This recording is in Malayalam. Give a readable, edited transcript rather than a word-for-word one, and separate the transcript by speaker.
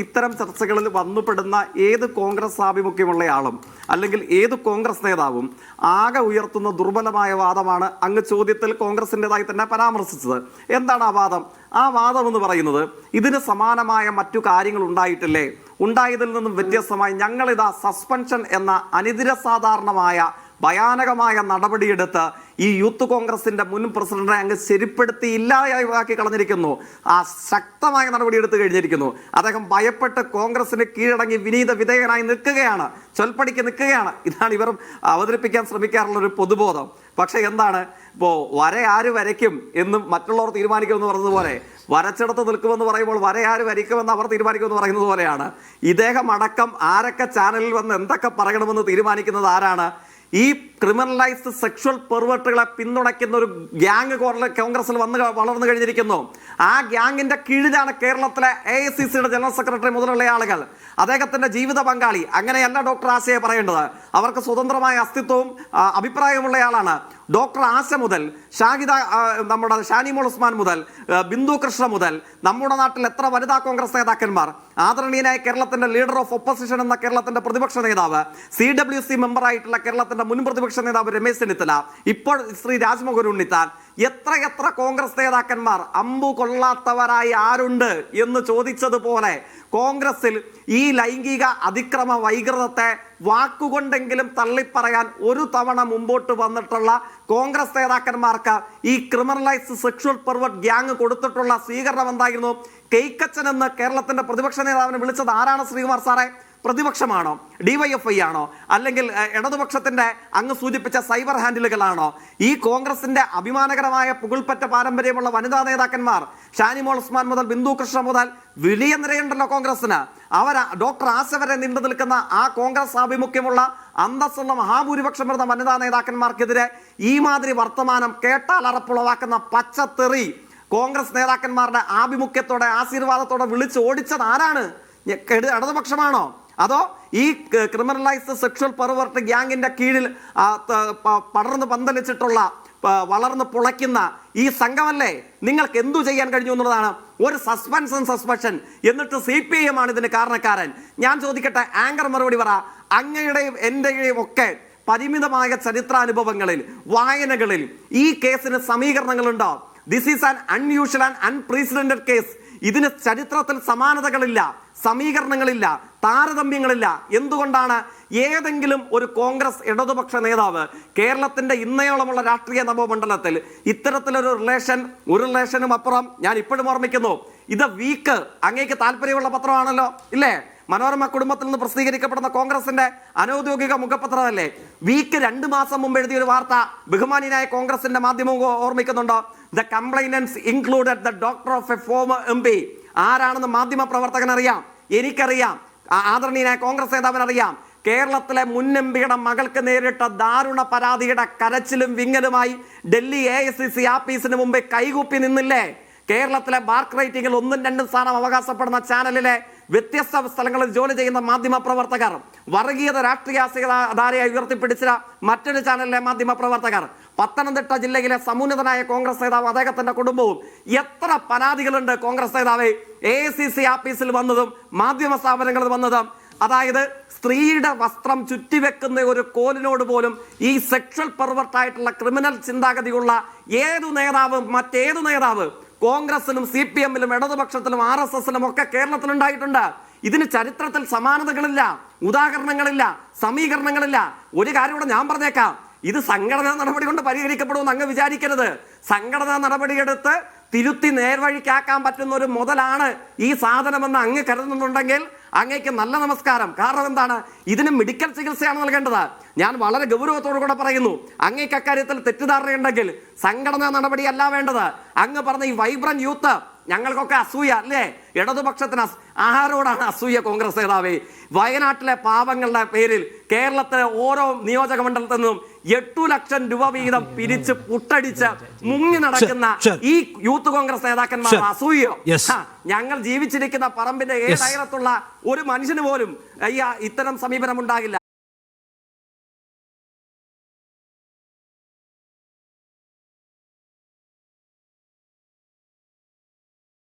Speaker 1: ഇത്തരം ചർച്ചകളിൽ വന്നുപെടുന്ന ഏത് കോൺഗ്രസ് ആഭിമുഖ്യമുള്ളയാളും അല്ലെങ്കിൽ ഏത് കോൺഗ്രസ് നേതാവും ആകെ ഉയർത്തുന്ന ദുർബലമായ വാദമാണ് അങ്ങ് ചോദ്യത്തിൽ കോൺഗ്രസിൻ്റെതായി തന്നെ പരാമർശിച്ചത്. എന്താണ് ആ വാദം? ആ വാദം എന്ന് പറയുന്നത് ഇതിന് സമാനമായ മറ്റു കാര്യങ്ങൾ ഉണ്ടായിട്ടില്ലേ, ഉണ്ടായതിൽ നിന്നും വ്യത്യസ്തമായി ഞങ്ങളിതാ സസ്പെൻഷൻ എന്ന അനിതരസാധാരണമായ ഭയാനകമായ നടപടിയെടുത്ത് ഈ യൂത്ത് കോൺഗ്രസിന്റെ മുൻ പ്രസിഡന്റിനെ അങ്ങ് ശരിപ്പെടുത്തി ഇല്ലാതാക്കി കളഞ്ഞിരിക്കുന്നു. ആ ശക്തമായ നടപടിയെടുത്ത് കഴിഞ്ഞിരിക്കുന്നു. അദ്ദേഹം ഭയപ്പെട്ട് കോൺഗ്രസിന് കീഴടങ്ങി വിനീത വിധേയനായി നിൽക്കുകയാണ്, ചൊൽപ്പടിക്ക് നിൽക്കുകയാണ്. ഇതാണ് ഇവർ അവതരിപ്പിക്കാൻ ശ്രമിക്കാറുള്ള ഒരു പൊതുബോധം. പക്ഷെ എന്താണ്, ഇപ്പോൾ വര ആര് വരയ്ക്കും എന്നും മറ്റുള്ളവർ തീരുമാനിക്കുമെന്ന് പറഞ്ഞതുപോലെ വരച്ചിടത്ത് നിൽക്കുമെന്ന് പറയുമ്പോൾ വര ആര് വരയ്ക്കുമെന്ന് അവർ തീരുമാനിക്കുമെന്ന് പറയുന്നത് പോലെയാണ് ഇദ്ദേഹം അടക്കം ആരൊക്കെ ചാനലിൽ വന്ന് എന്തൊക്കെ പറയണമെന്ന് തീരുമാനിക്കുന്നത് ആരാണ്? ഈ ക്രിമിനലൈസ്ഡ് സെക്ഷൽ പെർവേർട്ടുകളെ പിന്തുണയ്ക്കുന്ന ഒരു ഗ്യാങ് കോൺഗ്രസിൽ വളർന്നു കഴിഞ്ഞിരിക്കുന്നു. ആ ഗ്യാങ്ങിന്റെ കീഴിലാണ് കേരളത്തിലെ AICCയുടെ ജനറൽ സെക്രട്ടറി മുതലുള്ള ആളുകൾ, അദ്ദേഹത്തിന്റെ ജീവിത പങ്കാളി. അങ്ങനെയല്ല ഡോക്ടർ ആശയെ പറയേണ്ടത്. അവർക്ക് സ്വതന്ത്രമായ അസ്തിത്വവും അഭിപ്രായമുള്ളയാളാണ്. ഡോക്ടർ ആശ മുതൽ നമ്മുടെ ഷാനിമോൾ ഉസ്മാൻ മുതൽ ബിന്ദു കൃഷ്ണ മുതൽ നമ്മുടെ നാട്ടിൽ എത്ര വനിതാ കോൺഗ്രസ് നേതാക്കന്മാർ, ആദരണീയനായ കേരളത്തിന്റെ ലീഡർ ഓഫ് ഒപ്പോസിഷൻ എന്ന കേരളത്തിന്റെ പ്രതിപക്ഷ നേതാവ്, CWC മെമ്പറായിട്ടുള്ള കേരളത്തിന്റെ മുൻ പ്രതിപക്ഷ നേതാവ് രമേശ് ചെന്നിത്തല, ഇപ്പോൾ ശ്രീ രാജ്മോഹൻ ഉണ്ണിത്താൻ, എത്ര കോൺഗ്രസ് നേതാക്കന്മാർ അമ്പു കൊള്ളാത്തവരായി ആരുണ്ട് എന്ന് ചോദിച്ചതുപോലെ കോൺഗ്രസിൽ ഈ ലൈംഗിക അതിക്രമ വൈകൃതത്തെ വാക്കുകൊണ്ടെങ്കിലും തള്ളിപ്പറയാൻ ഒരു തവണ മുമ്പോട്ട് വന്നിട്ടുള്ള കോൺഗ്രസ് നേതാക്കന്മാർക്ക് ഈ ക്രിമിനലൈസ്ഡ് സെക്ഷൽ പെർവേർട്ട് ഗ്യാങ് കൊടുത്തിട്ടുള്ള സ്വീകരണം എന്തായിരുന്നു? കേക്കച്ചൻ എന്ന് കേരളത്തിന്റെ പ്രതിപക്ഷ നേതാവിനെ വിളിച്ചത് ആരാണ് ശ്രീകുമാർ സാറേ? പ്രതിപക്ഷമാണോ? DYFI ആണോ? അല്ലെങ്കിൽ ഇടതുപക്ഷത്തിന്റെ അങ്ങ് സൂചിപ്പിച്ച സൈബർ ഹാൻഡിലുകളാണോ? ഈ കോൺഗ്രസിന്റെ അഭിമാനകരമായ പുകൾപ്പറ്റ പാരമ്പര്യമുള്ള വനിതാ നേതാക്കന്മാർ ഷാനിമോൾ ഉസ്മാൻ മുതൽ ബിന്ദു കൃഷ്ണ മുതൽ വലിയ നിരയുണ്ടല്ലോ കോൺഗ്രസിന്. അവർ ഡോക്ടർ ആശ വരെ നീണ്ടു നിൽക്കുന്ന ആ കോൺഗ്രസ് ആഭിമുഖ്യമുള്ള അന്തസ്സുള്ള മഹാഭൂരിപക്ഷം വരുന്ന വനിതാ നേതാക്കന്മാർക്കെതിരെ ഈ മാതിരി വർത്തമാനം കേട്ടാൽ അറപ്പുളവാക്കുന്ന പച്ചത്തെറി കോൺഗ്രസ് നേതാക്കന്മാരുടെ ആഭിമുഖ്യത്തോടെ ആശീർവാദത്തോടെ വിളിച്ച് ഓടിച്ചത് ആരാണ്? ഇടതുപക്ഷമാണോ? അതോ ഈ ക്രിമിനലൈസ്ഡ് സെക്ഷൽ പെർവേർട്ട് ഗ്യാങ്ങിന്റെ കീഴിൽ പടർന്ന് പന്തലിച്ചിട്ടുള്ള വളർന്ന് പുളയ്ക്കുന്ന ഈ സംഘമല്ലേ? നിങ്ങൾക്ക് എന്തു ചെയ്യാൻ കഴിഞ്ഞു എന്നുള്ളതാണ്. ഒരു സസ്പെൻഷൻ എന്നിട്ട് CPIM ആണ് ഇതിന് കാരണക്കാരൻ. ഞാൻ ചോദിക്കട്ടെ, ആങ്കർ മറുപടി പറ. അങ്ങയുടെയും എന്റെയും ഒക്കെ പരിമിതമായ ചരിത്രാനുഭവങ്ങളിൽ, വായനകളിൽ ഈ കേസിന് സമീകരണങ്ങളുണ്ടോ? This is an unusual and unprecedented case. ഇതിന് ചരിത്രത്തിൽ സമാനതകളില്ല, സമീകരണങ്ങളില്ല, താരതമ്യങ്ങളില്ല. എന്തുകൊണ്ടാണ്? ഏതെങ്കിലും ഒരു കോൺഗ്രസ് ഇടതുപക്ഷ നേതാവ് കേരളത്തിന്റെ ഇന്നയോളമുള്ള രാഷ്ട്രീയ നവമണ്ഡലത്തിൽ ഇത്തരത്തിലൊരു റിലേഷനും അപ്പുറം ഞാൻ ഇപ്പോഴും ഓർമ്മിക്കുന്നു. ഇത് വീക്ക് അങ്ങേക്ക് താല്പര്യമുള്ള പത്രമാണല്ലോ, ഇല്ലേ? മനോരമ കുടുംബത്തിൽ നിന്ന് പ്രസിദ്ധീകരിക്കപ്പെടുന്ന കോൺഗ്രസിന്റെ അനൗദ്യോഗിക മുഖപത്രമല്ലേ? വീക്ക് 2 മാസം മുമ്പ് എഴുതിയൊരു വാർത്ത ബഹുമാനിയായ കോൺഗ്രസിന്റെ മാധ്യമം ഓർമ്മിക്കുന്നുണ്ടോ? The complainants included the doctor of a former MP. ആരാണെന്ന് മാധ്യമ പ്രവർത്തകൻ അറിയാം, എനിക്കറിയാം, ആദരണീയനായ കോൺഗ്രസ് നേതാവിനറിയാം. കേരളത്തിലെ മുൻ MPയുടെ മകൾക്ക് നേരിട്ട ദാരുണ പരാതിയുടെ കരച്ചിലും വിങ്ങലുമായി ഡൽഹി AICC ആഫീസിന് മുമ്പ് കൈകൂപ്പി നിന്നില്ലേ? കേരളത്തിലെ ബാർക്ക് റേറ്റിംഗിൽ 1ഉം 2ഉം സ്ഥാനം അവകാശപ്പെടുന്ന ചാനലിലെ വ്യത്യസ്ത സ്ഥലങ്ങളിൽ ജോലി ചെയ്യുന്ന മാധ്യമ പ്രവർത്തകർ, വർഗീയത രാഷ്ട്രീയധാരയായി ഉയർത്തിപ്പിടിച്ച മറ്റൊരു ചാനലിലെ മാധ്യമ പ്രവർത്തകർ, പത്തനംതിട്ട ജില്ലയിലെ സമുന്നതനായ കോൺഗ്രസ് നേതാവ്, അദ്ദേഹത്തിന്റെ കുടുംബവും, എത്ര പരാതികളുണ്ട് കോൺഗ്രസ് നേതാവ് AICC ആഫീസിൽ വന്നതും മാധ്യമ സ്ഥാപനങ്ങളിൽ വന്നതും. അതായത് സ്ത്രീയുടെ വസ്ത്രം ചുറ്റിവെക്കുന്ന ഒരു കോലിനോട് പോലും ഈ സെക്ഷൽ പെർവേർട്ടായിട്ടുള്ള ക്രിമിനൽ ചിന്താഗതിയുള്ള മറ്റേതു നേതാവ് കോൺഗ്രസിലും CPM-ലും ഇടതുപക്ഷത്തിലും RSS-ലും ഒക്കെ കേരളത്തിലുണ്ടായിട്ടുണ്ട്. ഇതിന് ചരിത്രത്തിൽ സമാനതകളില്ല, ഉദാഹരണങ്ങളില്ല, സമീകരണങ്ങളില്ല. ഒരു കാര്യം കൂടെ ഞാൻ പറഞ്ഞേക്കാം, ഇത് സംഘടനാ നടപടി കൊണ്ട് പരിഹരിക്കപ്പെടുമെന്ന് അങ്ങ് വിചാരിക്കരുത്. സംഘടനാ നടപടിയെടുത്ത് തിരുത്തി നേർവഴിക്കാക്കാൻ പറ്റുന്ന ഒരു മുതലാണ് ഈ സാധനമെന്ന് അങ്ങ് കരുതുന്നുണ്ടെങ്കിൽ അങ്ങേക്ക് നല്ല നമസ്കാരം. കാരണം എന്താണ്? ഇതിന് മെഡിക്കൽ ചികിത്സയാണ് നൽകേണ്ടത്. ഞാൻ വളരെ ഗൗരവത്തോടു കൂടെ പറയുന്നു, അങ്ങേക്ക് അക്കാര്യത്തിൽ തെറ്റിദ്ധാരണയുണ്ടെങ്കിൽ സംഘടനാ നടപടിയല്ല വേണ്ടത്. അങ്ങ് പറഞ്ഞ ഈ വൈബ്രന്റ് യൂത്ത്, ഞങ്ങൾക്കൊക്കെ അസൂയ അല്ലേ? ഇടതുപക്ഷത്തിന് ആരോടാണ് അസൂയ കോൺഗ്രസ് നേതാവേ? വയനാട്ടിലെ പാവങ്ങളുടെ പേരിൽ കേരളത്തിലെ ഓരോ നിയോജക മണ്ഡലത്തിൽ നിന്നും 8 ലക്ഷം രൂപ വീതം പിരിച്ച് പുട്ടടിച്ച് മുങ്ങി നടക്കുന്ന ഈ യൂത്ത് കോൺഗ്രസ് നേതാക്കന്മാർ അസൂയോ? ഞങ്ങൾ ജീവിച്ചിരിക്കുന്ന പറമ്പിന്റെ ഏഴയത്തുള്ള ഒരു മനുഷ്യന് പോലും ഇത്തരം സമീപനം ഉണ്ടാകില്ല.